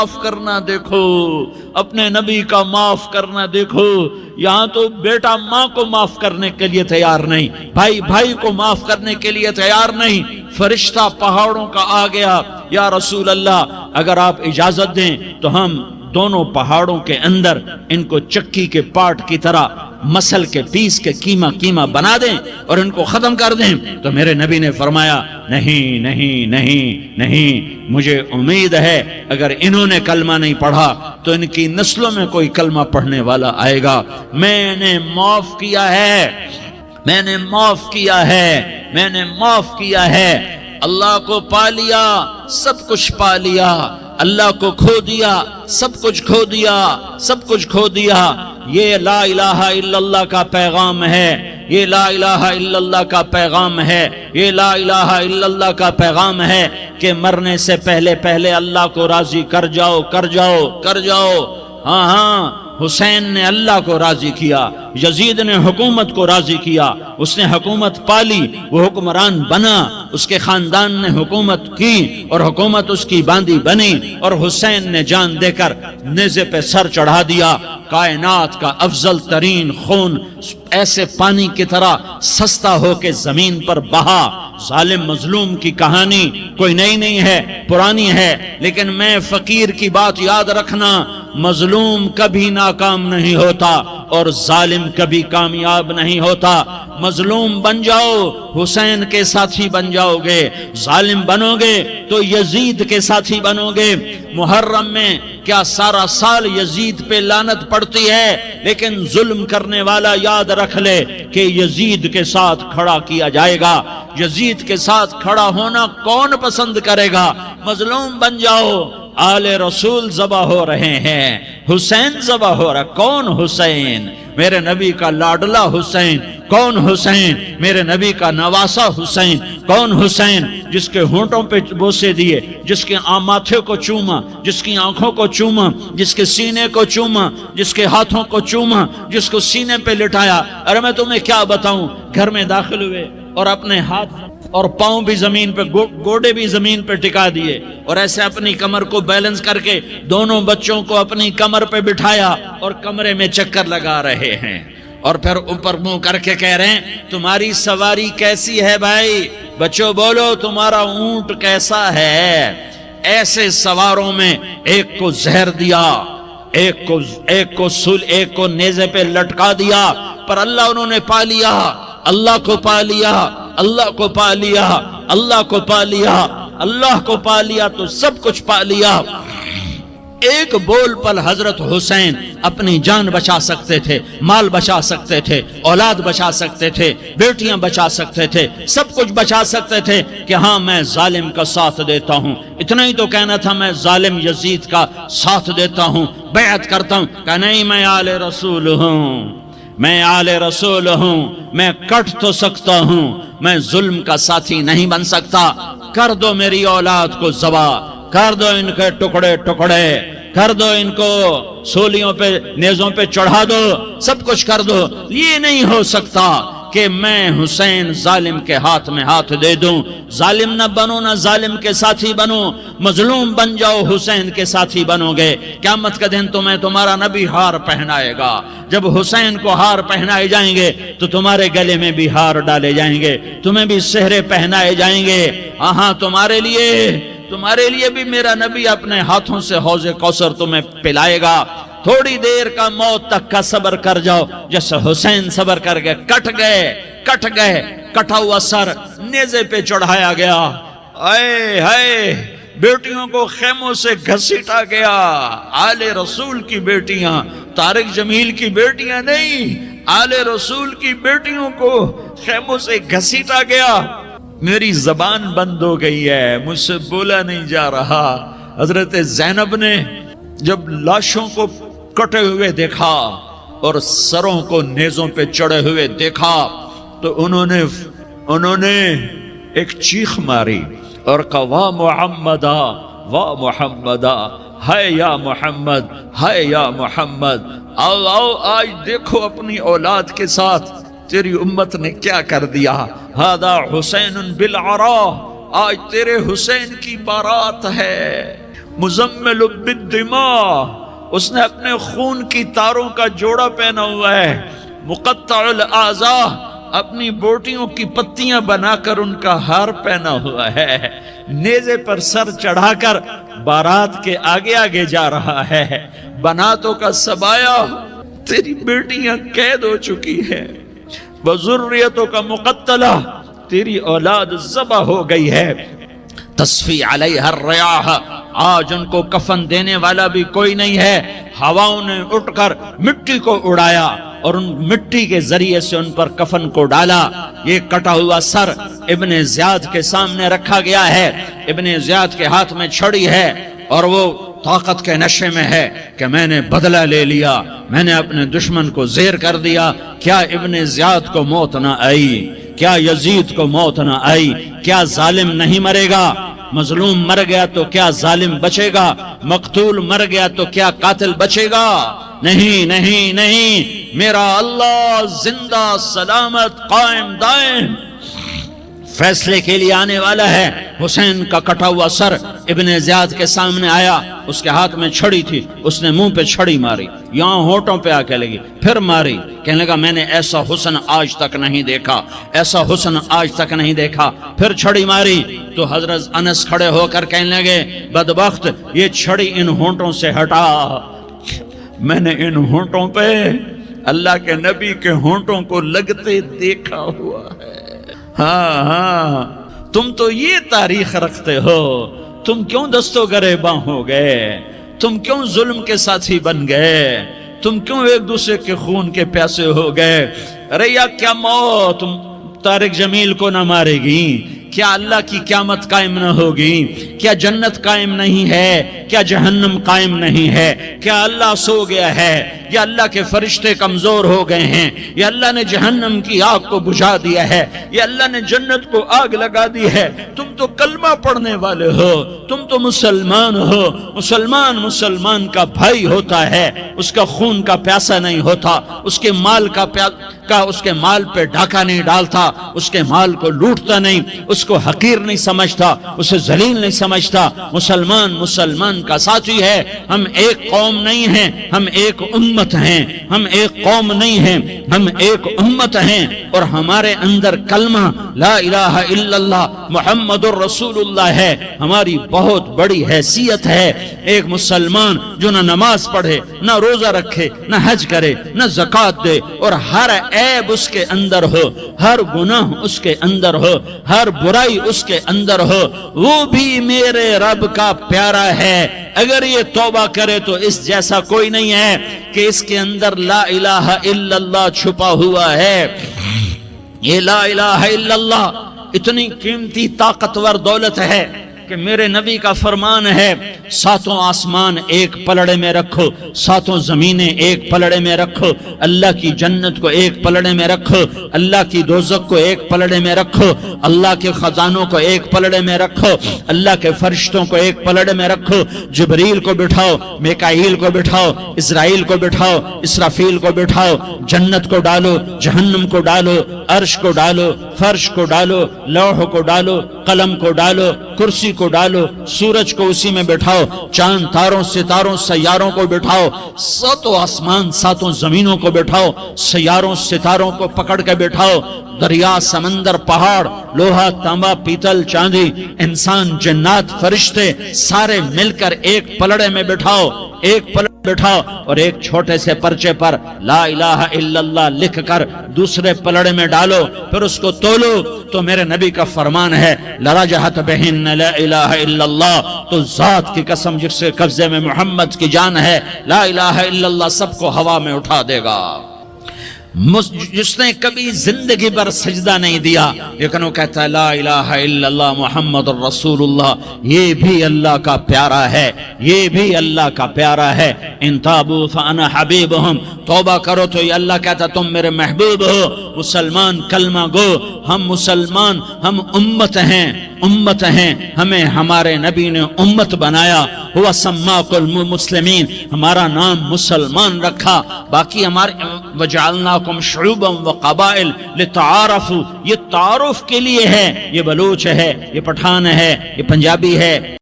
معاف کرنا دیکھو، اپنے نبی کا معاف کرنا دیکھو۔ یہاں تو بیٹا ماں کو معاف کرنے کے لیے تیار نہیں، بھائی بھائی کو معاف کرنے کے لیے تیار نہیں۔ فرشتہ پہاڑوں کا آ گیا، یا رسول اللہ اگر آپ اجازت دیں تو ہم دونوں پہاڑوں کے اندر ان کو چکی کے پاٹ کی طرح مسل کے پیس کے کیما بنا دیں اور ان کو ختم کر دیں۔ تو میرے نبی نے فرمایا نہیں نہیں نہیں نہیں، مجھے امید ہے اگر انہوں نے کلمہ نہیں پڑھا تو ان کی نسلوں میں کوئی کلمہ پڑھنے والا آئے گا۔ میں نے معاف کیا ہے، میں نے معاف کیا ہے، میں نے معاف کیا ہے۔ اللہ کو پا لیا، سب کچھ پا لیا، اللہ کو کھو دیا، سب کچھ کھو دیا، سب کچھ کھو دیا۔ یہ لا الہ الا اللہ کا پیغام ہے، یہ لا الہ الا اللہ کا پیغام ہے، یہ لا الہ الا اللہ کا پیغام ہے کہ مرنے سے پہلے پہلے اللہ کو راضی کر جاؤ، کر جاؤ، کر جاؤ۔ ہاں ہاں، حسین نے اللہ کو راضی کیا، یزید نے حکومت کو راضی کیا، اس نے حکومت پالی، وہ حکمران بنا، اس کے خاندان نے حکومت کی اور حکومت اس کی باندھی بنی، اور حسین نے جان دے کر نیزے پہ سر چڑھا دیا۔ کائنات کا افضل ترین خون ایسے پانی کی طرح سستا ہو کے زمین پر بہا۔ ظالم مظلوم کی کہانی کوئی نئی نہیں ہے، پرانی ہے، لیکن میں فقیر کی بات یاد رکھنا، مظلوم کبھی ناکام نہیں ہوتا اور ظالم کبھی کامیاب نہیں ہوتا۔ مظلوم بن جاؤ حسین کے ساتھی بن جاؤ گے، ظالم بنو گے تو یزید کے ساتھی بنو گے۔ محرم میں کیا سارا سال یزید پہ لعنت پڑتی ہے، لیکن ظلم کرنے والا یاد رکھ لے کہ یزید کے ساتھ کھڑا کیا جائے گا۔ یزید کے ساتھ کھڑا ہونا کون پسند کرے گا؟ مظلوم بن جاؤ۔ آل رسول ذبح ہو رہے ہیں، حسین ذبح ہو رہا، کون حسین؟ میرے نبی کا لاڈلا حسین۔ کون حسین؟ میرے نبی کا نواسا حسین۔ کون حسین؟ جس کے ہونٹوں پہ بوسے دیے، جس کے ماتھے کو چوما، جس کی آنکھوں کو چوما، جس کے سینے کو چوما، جس کے ہاتھوں کو چوما، جس کو سینے پہ لٹایا۔ ارے میں تمہیں کیا بتاؤں، گھر میں داخل ہوئے اور اپنے ہاتھ اور پاؤں بھی زمین پہ، گوڑے بھی زمین پہ ٹکا دیے، اور ایسے اپنی کمر کو بیلنس کر کے دونوں بچوں کو اپنی کمر پہ بٹھایا اور کمرے میں چکر لگا رہے ہیں، اور پھر اوپر منہ کر کے کہہ رہے ہیں تمہاری سواری کیسی ہے بھائی؟ بچوں بولو تمہارا اونٹ کیسا ہے؟ ایسے سواروں میں ایک کو زہر دیا، ایک کو نیزے پہ لٹکا دیا، پر اللہ انہوں نے پا لیا، اللہ کو پا لیا، اللہ کو پا لیا، اللہ کو پا لیا، اللہ کو پا لیا تو سب کچھ پا لیا۔ ایک بول پل حضرت حسین اپنی جان بچا سکتے تھے، مال بچا سکتے تھے، اولاد بچا سکتے تھے، بیٹیاں بچا سکتے تھے، سب کچھ بچا سکتے تھے کہ ہاں میں ظالم کا ساتھ دیتا ہوں۔ اتنا ہی تو کہنا تھا میں ظالم یزید کا ساتھ دیتا ہوں، بیعت کرتا ہوں، کہ نہیں میں آل رسول ہوں، میں آل رسول ہوں، میں کٹ تو سکتا ہوں، میں ظلم کا ساتھی نہیں بن سکتا۔ کر دو میری اولاد کو ذبح، کر دو ان کے ٹکڑے ٹکڑے، کر دو ان کو سولیوں پہ نیزوں پہ چڑھا دو، سب کچھ کر دو۔ یہ نہیں ہو سکتا کہ میں حسین ظالم کے ہاتھ میں ہاتھ دے دوں۔ ظالم نہ بنو، نہ ظالم کے ساتھی بنو، مظلوم بن جاؤ، حسین کے ساتھی بنو گے۔ قیامت کا دن تمہیں تمہارا نبی ہار پہنائے گا۔ جب حسین کو ہار پہنائے جائیں گے تو تمہارے گلے میں بھی ہار ڈالے جائیں گے، تمہیں بھی سہرے پہنائے جائیں گے۔ ہاں تمہارے لیے بھی میرا نبی اپنے ہاتھوں سے حوض کوثر تمہیں پلائے گا۔ تھوڑی دیر کا موت تک کا صبر کر جاؤ، جیسے حسین صبر کر گئے، کٹ گئے، کٹا ہوا سر نیزے پہ چڑھایا گیا۔ اے ہائے، بیٹیوں کو خیموں سے گھسیٹا گیا۔ آل رسول کی بیٹیاں، طارق جمیل کی بیٹیاں نہیں، آل رسول کی بیٹیوں کو خیموں سے گھسیٹا گیا۔ میری زبان بند ہو گئی ہے، مجھ سے بولا نہیں جا رہا۔ حضرت زینب نے جب لاشوں کو کٹے ہوئے دیکھا اور سروں کو نیزوں پہ چڑھے ہوئے دیکھا تو انہوں نے ایک چیخ ماری اور کہا واہ محمدہ، واہ محمدہ، ہائے یا محمد، ہائے یا محمد۔ آؤ آج دیکھو اپنی اولاد کے ساتھ تیری امت نے کیا کر دیا۔ ہذا حسین بالعراء، آج تیرے حسین کی بارات ہے۔ مزمل بالدماء، اس نے اپنے خون کی تاروں کا جوڑا پہنا ہوا ہے، مقطع الاعضاء، اپنی بوٹیوں کی پتیاں بنا کر ان کا ہار پہنا ہوا ہے، نیزے پر سر چڑھا کر بارات کے آگے آگے جا رہا ہے۔ بناتوں کا سبایا، تیری بیٹیاں قید ہو چکی ہیں، وذریتوں کا مقتلہ، تیری اولاد ذبح ہو گئی ہے، تصفی علیہ الریاح، آج ان کو کفن دینے والا بھی کوئی نہیں ہے۔ ہواؤں نے اٹھ کر مٹی کو اڑایا اور ان مٹی کے ذریعے سے ان پر کفن کو ڈالا۔ یہ کٹا ہوا سر ابن زیاد کے سامنے رکھا گیا ہے، ابن زیاد کے ہاتھ میں چھڑی ہے اور وہ طاقت کے نشے میں ہے کہ میں نے بدلہ لے لیا، میں نے اپنے دشمن کو زیر کر دیا۔ کیا ابن زیاد کو موت نہ آئی؟ کیا یزید کو موت نہ آئی؟ کیا ظالم نہیں مرے گا؟ مظلوم مر گیا تو کیا ظالم بچے گا؟ مقتول مر گیا تو کیا قاتل بچے گا؟ نہیں نہیں نہیں، میرا اللہ زندہ سلامت قائم دائم فیصلے کے لیے آنے والا ہے۔ حسین کا کٹا ہوا سر ابن زیاد کے سامنے آیا، اس کے ہاتھ میں چھڑی تھی، اس نے منہ پہ چھڑی ماری، یہاں ہونٹوں پہ آ کے لگی، پھر ماری، کہنے لگا میں نے ایسا حسن آج تک نہیں دیکھا، ایسا حسن آج تک نہیں دیکھا، پھر چھڑی ماری تو حضرت انس کھڑے ہو کر کہنے لگے بدبخت، یہ چھڑی ان ہونٹوں سے ہٹا، میں نے ان ہونٹوں پہ اللہ کے نبی کے ہونٹوں کو لگتے دیکھا ہوا ہے۔ ہاں ہاں، تم تو یہ تاریخ رکھتے ہو، تم کیوں دستو گریباں ہو گئے؟ تم کیوں ظلم کے ساتھی بن گئے؟ تم کیوں ایک دوسرے کے خون کے پیاسے ہو گئے؟ ارے یا کیا موت تم طارق جمیل کو نہ مارے گی؟ کیا اللہ کی قیامت قائم نہ ہوگی؟ کیا جنت قائم نہیں ہے؟ کیا جہنم قائم نہیں ہے؟ کیا اللہ سو گیا ہے؟ یا اللہ کے فرشتے کمزور ہو گئے ہیں؟ یا اللہ نے جہنم کی آگ کو بجھا دیا ہے؟ یا اللہ نے جنت کو آگ لگا دی ہے؟ تم تو کلمہ پڑھنے والے ہو، تم تو مسلمان ہو۔ مسلمان کا بھائی ہوتا ہے، اس کا خون کا پیاسا نہیں ہوتا، اس کے مال اس کے مال پہ ڈاکہ نہیں ڈالتا، اس کے مال کو لوٹتا نہیں، اس کو حقیر نہیں سمجھتا، اسے ذلیل نہیں سمجھتا۔ مسلمان کا ساتھی ہے۔ ہم ایک قوم نہیں ہیں، ہم ایک امت ہیں، ہم ایک قوم نہیں ہیں، ہم ایک امت ہیں، اور ہمارے اندر کلمہ لا الہ الا اللہ محمد الرسول اللہ ہے، ہماری بہت بڑی حیثیت ہے۔ ایک مسلمان جو نہ نماز پڑھے، نہ روزہ رکھے، نہ حج کرے، نہ زکوٰۃ دے، اور ہر عیب اس کے اندر ہو، ہر گناہ اس کے اندر ہو، ہر برائی اس کے اندر ہو، وہ بھی میرے رب کا پیارا ہے۔ اگر یہ توبہ کرے تو اس جیسا کوئی نہیں ہے کہ اس کے اندر لا الہ الا اللہ چھپا ہوا ہے۔ یہ لا الہ الا اللہ اتنی قیمتی طاقتور دولت ہے کہ میرے نبی کا فرمان ہے، ساتوں آسمان ایک پلڑے میں رکھو، ساتوں زمینیں ایک پلڑے میں رکھو، اللہ کی جنت کو ایک پلڑے میں رکھو، اللہ کی دوزخ کو ایک پلڑے میں رکھو، اللہ کے خزانوں کو ایک پلڑے میں رکھو، اللہ کے فرشتوں کو ایک پلڑے میں رکھو، جبریل کو بٹھاؤ، میکائیل کو بٹھاؤ، اسرائیل کو بٹھاؤ، اسرافیل کو بٹھاؤ، جنت کو ڈالو، جہنم کو ڈالو، عرش کو ڈالو، فرش کو ڈالو، لوح کو ڈالو، قلم کو ڈالو، کرسی کو ڈالو، سورج کو اسی میں بٹھاؤ، چاند تاروں ستاروں سیاروں کو بٹھاؤ، ساتوں آسمان ساتوں زمینوں کو بٹھاؤ، سیاروں ستاروں کو پکڑ کے بٹھاؤ، دریا سمندر پہاڑ لوہا تانبا پیتل چاندی انسان جنات فرشتے سارے مل کر ایک پلڑے میں بٹھاؤ، ایک پلڑے بٹھاؤ، اور ایک چھوٹے سے پرچے پر لا الہ الا اللہ لکھ کر دوسرے پلڑے میں ڈالو، پھر اس کو تولو تو میرے نبی کا فرمان ہے لرجحت بہن لا الہ الا اللہ، تو ذات کی قسم جس سے قبضے میں محمد کی جان ہے، لا الہ الا اللہ سب کو ہوا میں اٹھا دے گا۔ جس نے کبھی زندگی پر سجدہ نہیں دیا لیکن وہ کہتا ہے لا الہ الا اللہ محمد الرسول اللہ، یہ بھی اللہ کا پیارا ہے، یہ بھی اللہ کا پیارا ہے۔ ان تابوا فانا حبیبہم، توبہ کرو تو یہ اللہ کہتا تم میرے محبوب ہو۔ مسلمان کلمہ گو، ہم مسلمان، ہم امت ہیں، ہمیں ہمارے نبی نے امت بنایا، ہوا سماکم المسلمین، ہمارا نام مسلمان رکھا، باقی ہمارے وجعلناکم شعوبا وقبائل لتعارفوا، یہ تعارف کے لیے ہے، یہ بلوچ ہے، یہ پٹھان ہے، یہ پنجابی ہے،